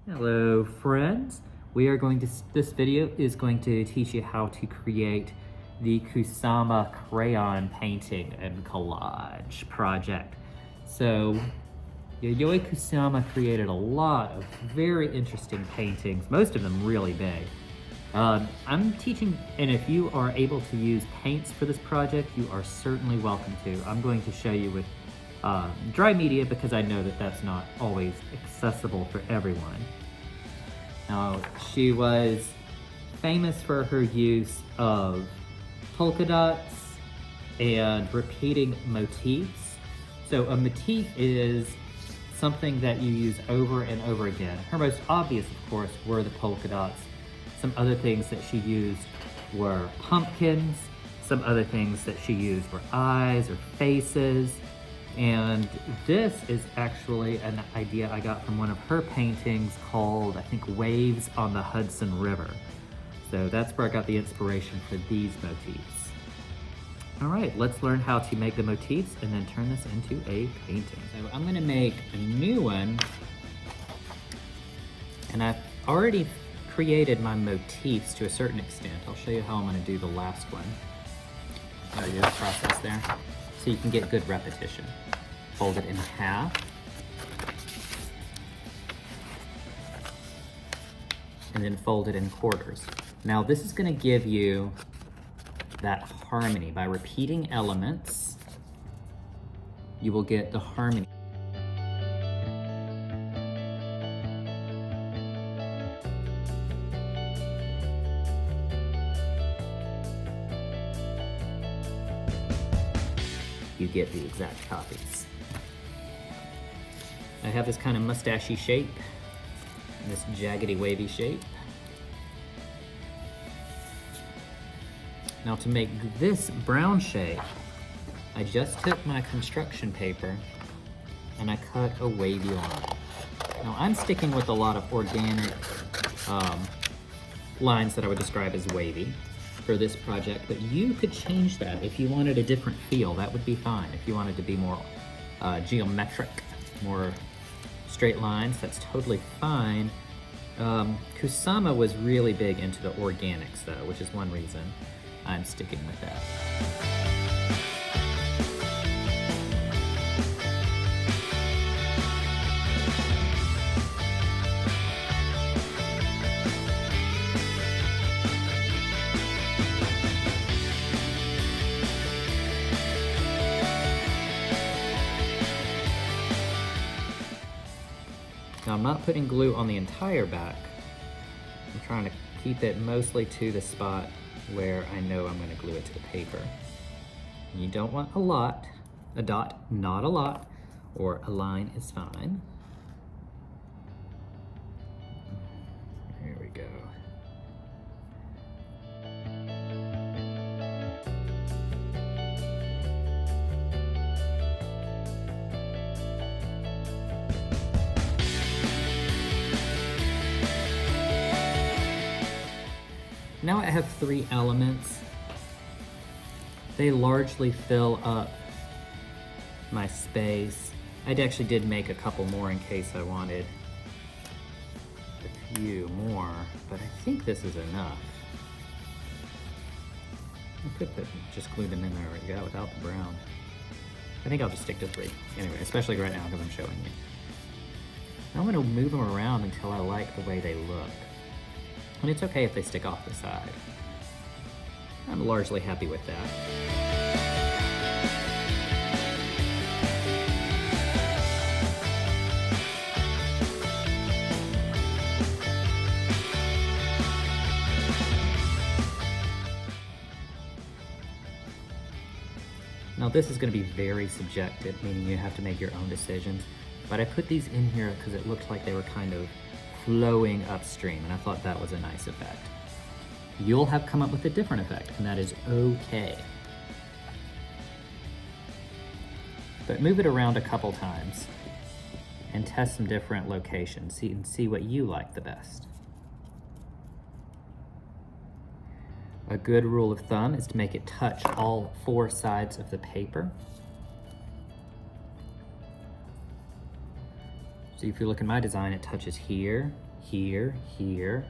Hello friends, this video is going to teach you how to create the Kusama crayon painting and collage project. So Yayoi Kusama created a lot of very interesting paintings, most of them really big. I'm teaching, and if you are able to use paints for this project, you are certainly welcome to. I'm going to show you with dry media because I know that that's not always accessible for everyone. Now, she was famous for her use of polka dots and repeating motifs. So a motif is something that you use over and over again. Her most obvious, of course, were the polka dots. Some other things that she used were pumpkins. Some other things that she used were eyes or faces. And this is actually an idea I got from one of her paintings called, I think, Waves on the Hudson River. So that's where I got the inspiration for these motifs. All right, let's learn how to make the motifs and then turn this into a painting. So I'm gonna make a new one, and I've already created my motifs to a certain extent. I'll show you how I'm gonna do the last one. Show you the process there, so you can get good repetition. Fold it in half. And then fold it in quarters. Now this is gonna give you that harmony. By repeating elements, you will get the harmony. You get the exact copies. I have this kind of mustachy shape, this jaggedy wavy shape. Now to make this brown shape, I just took my construction paper and I cut a wavy line. Now I'm sticking with a lot of organic lines that I would describe as wavy for this project, but you could change that if you wanted a different feel. That would be fine. If you wanted to be more geometric, more straight lines, that's totally fine. Kusama was really big into the organics though, which is one reason I'm sticking with that. Now I'm not putting glue on the entire back. I'm trying to keep it mostly to the spot where I know I'm going to glue it to the paper. You don't want a lot, a dot, not a lot, or a line is fine. Here we go. Now I have 3 elements. They largely fill up my space. I actually did make a couple more in case I wanted a few more, but I think this is enough. I could just glue them in there right go without the brown. I think I'll just stick to 3. Anyway, especially right now because I'm showing you. Now I'm gonna move them around until I like the way they look. And it's okay if they stick off the side. I'm largely happy with that. Now this is going to be very subjective, meaning you have to make your own decisions. But I put these in here because it looked like they were kind of flowing upstream, and I thought that was a nice effect. You'll have come up with a different effect, and that is okay. But move it around a couple times and test some different locations, see what you like the best. A good rule of thumb is to make it touch all 4 sides of the paper. So if you look at my design, it touches here, here, here,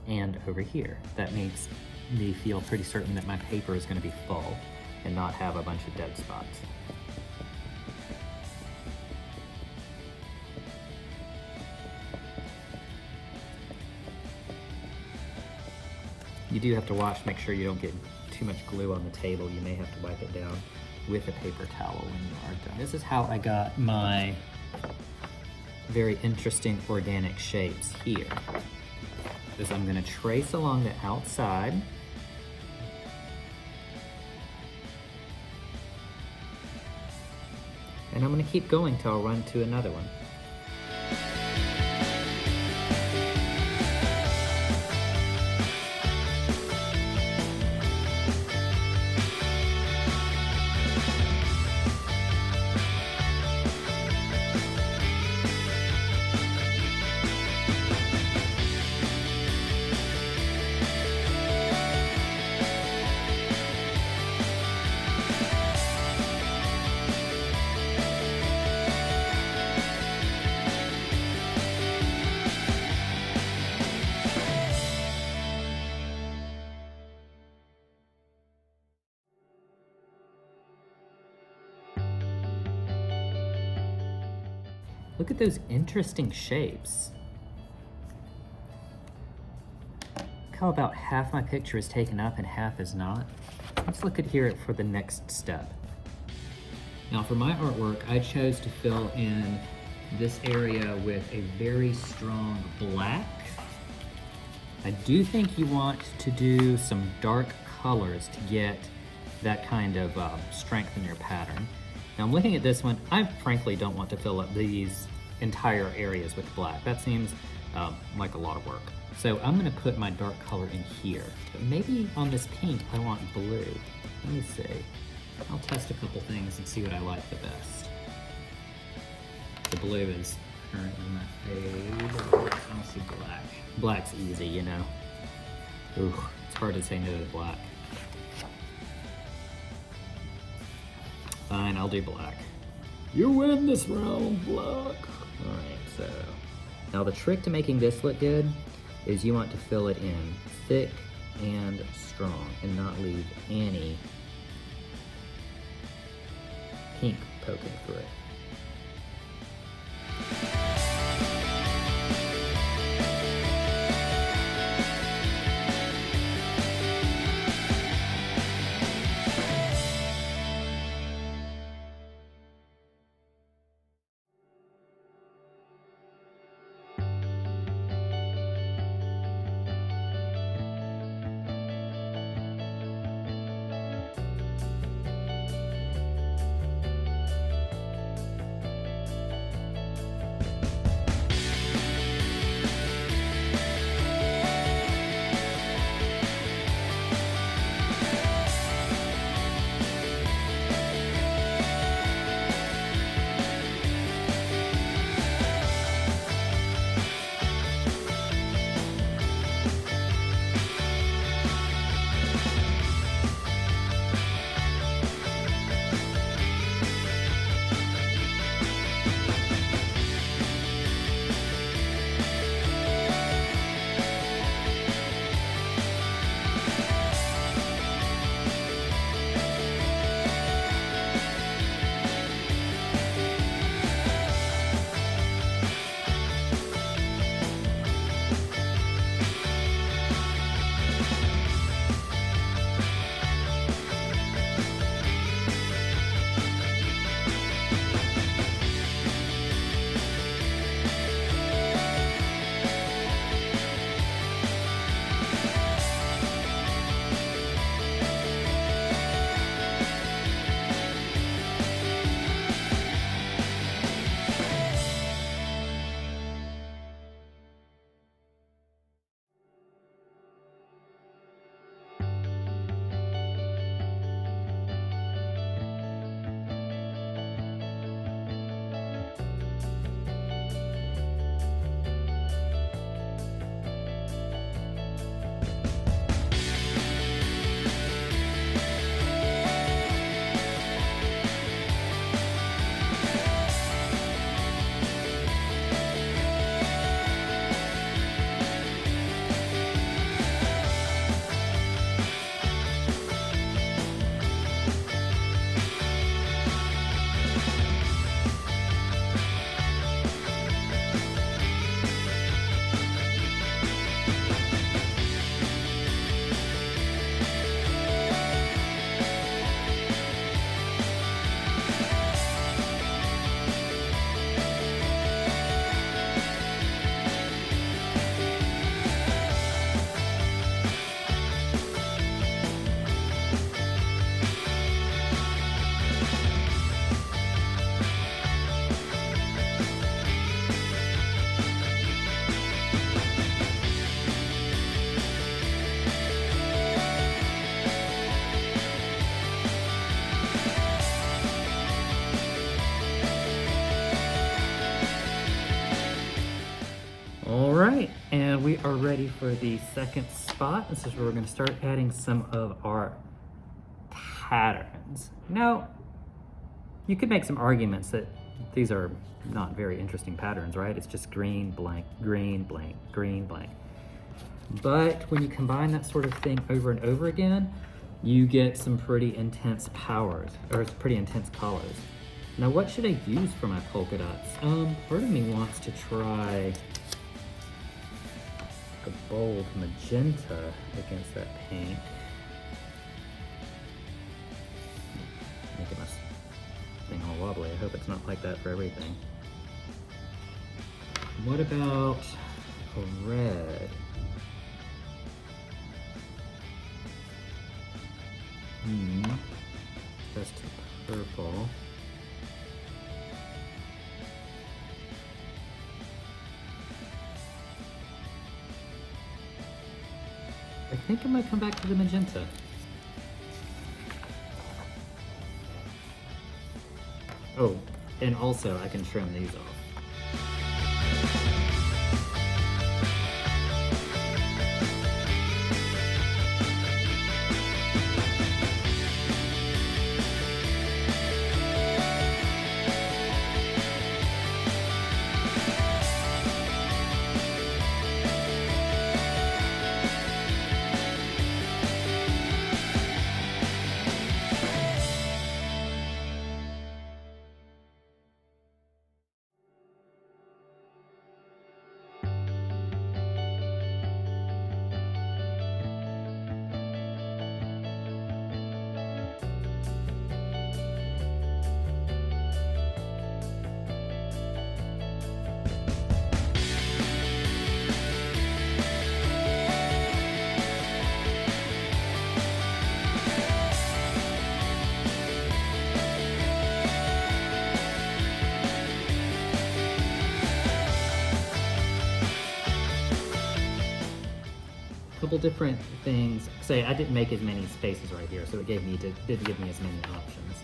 and over here. That makes me feel pretty certain that my paper is going to be full and not have a bunch of dead spots. You do have to watch, make sure you don't get too much glue on the table. You may have to wipe it down with a paper towel when you are done. This is how I got my very interesting organic shapes here. Is I'm gonna trace along the outside. And I'm gonna keep going till I run to another one. Look at those interesting shapes. Look how about half my picture is taken up and half is not. Let's look at here for the next step. Now for my artwork, I chose to fill in this area with a very strong black. I do think you want to do some dark colors to get that kind of strength in your pattern. Now I'm looking at this one, I frankly don't want to fill up these entire areas with black. That seems like a lot of work. So I'm gonna put my dark color in here. But maybe on this pink, I want blue. Let me see. I'll test a couple things and see what I like the best. The blue is currently my favorite. I'll see black. Black's easy, you know. Ooh, it's hard to say no to black. Fine, I'll do black. You win this round, black. All right, so now the trick to making this look good is you want to fill it in thick and strong and not leave any pink poking through it. right, and we are ready for the second spot. This is where we're going to start adding some of our patterns. Now, you could make some arguments that these are not very interesting patterns, right? It's just green, blank, green, blank, green, blank. But when you combine that sort of thing over and over again, you get some pretty intense powers, or pretty intense colors. Now, what should I use for my polka dots? Part of me wants to try a bold magenta against that pink. Making my thing all wobbly. I hope it's not like that for everything. What about a red? Just purple. I think I might come back to the magenta. Oh, and also I can trim these off. Couple different things. Say I didn't make as many spaces right here, so it didn't give me as many options.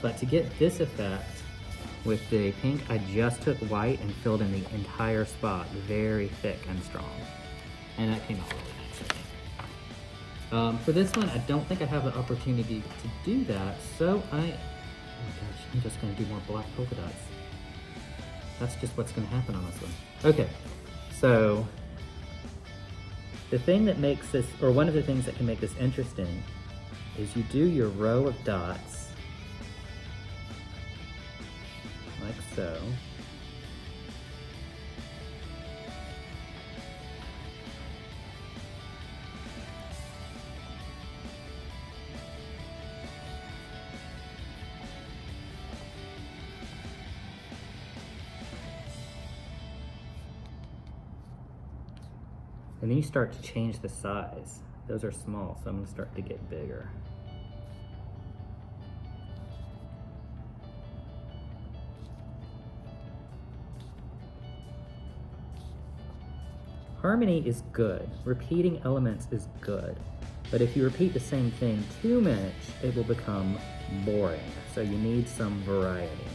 But to get this effect with the pink, I just took white and filled in the entire spot, very thick and strong. And that came out really nice, I think. For this one, I don't think I have the opportunity to do that, so oh my gosh, I'm just gonna do more black polka dots. That's just what's gonna happen on this one. Okay, so the thing that makes this, or one of the things that can make this interesting, is you do your row of dots, like so. And then you start to change the size. Those are small, so I'm gonna start to get bigger. Harmony is good. Repeating elements is good. But if you repeat the same thing too much, it will become boring. So you need some variety.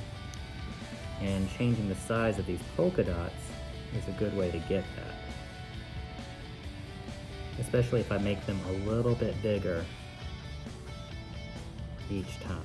And changing the size of these polka dots is a good way to get that. Especially if I make them a little bit bigger each time.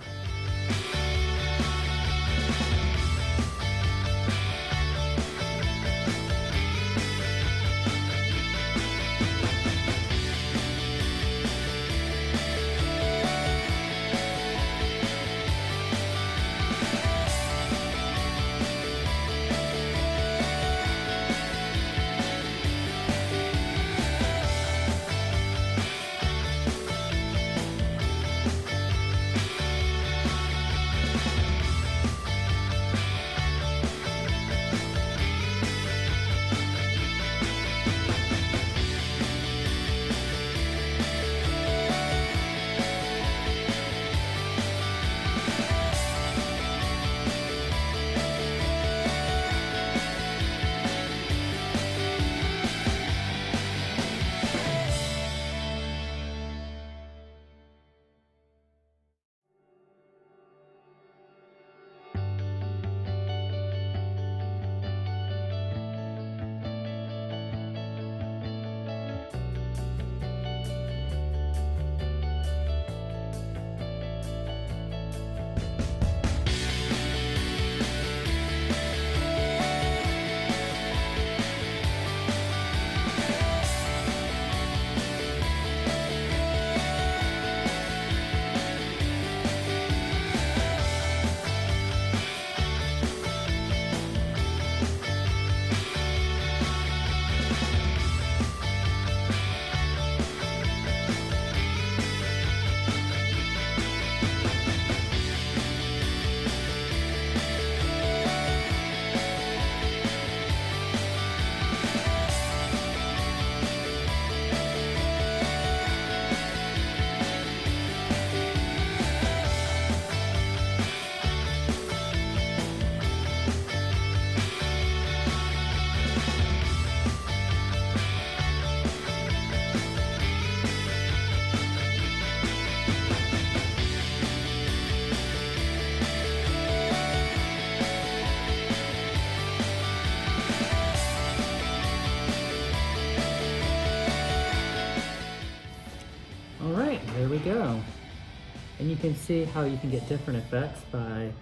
And you can see how you can get different effects by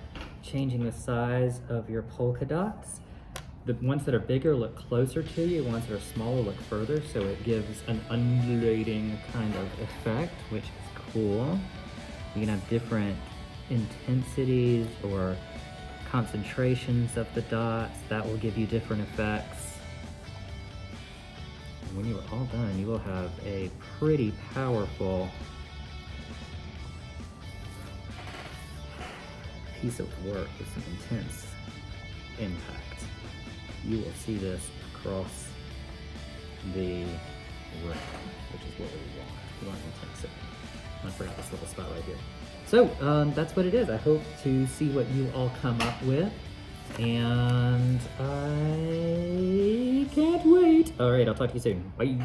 changing the size of your polka dots. The ones that are bigger look closer to you, the ones that are smaller look further, so it gives an undulating kind of effect, which is cool. You can have different intensities or concentrations of the dots. That will give you different effects. And when you are all done, you will have a pretty powerful piece of work with some intense impact. You will see this across the room, which is what we want. We want intensity. I forgot this little spot right here. So that's what it is. I hope to see what you all come up with, and I can't wait. All right, I'll talk to you soon. Bye.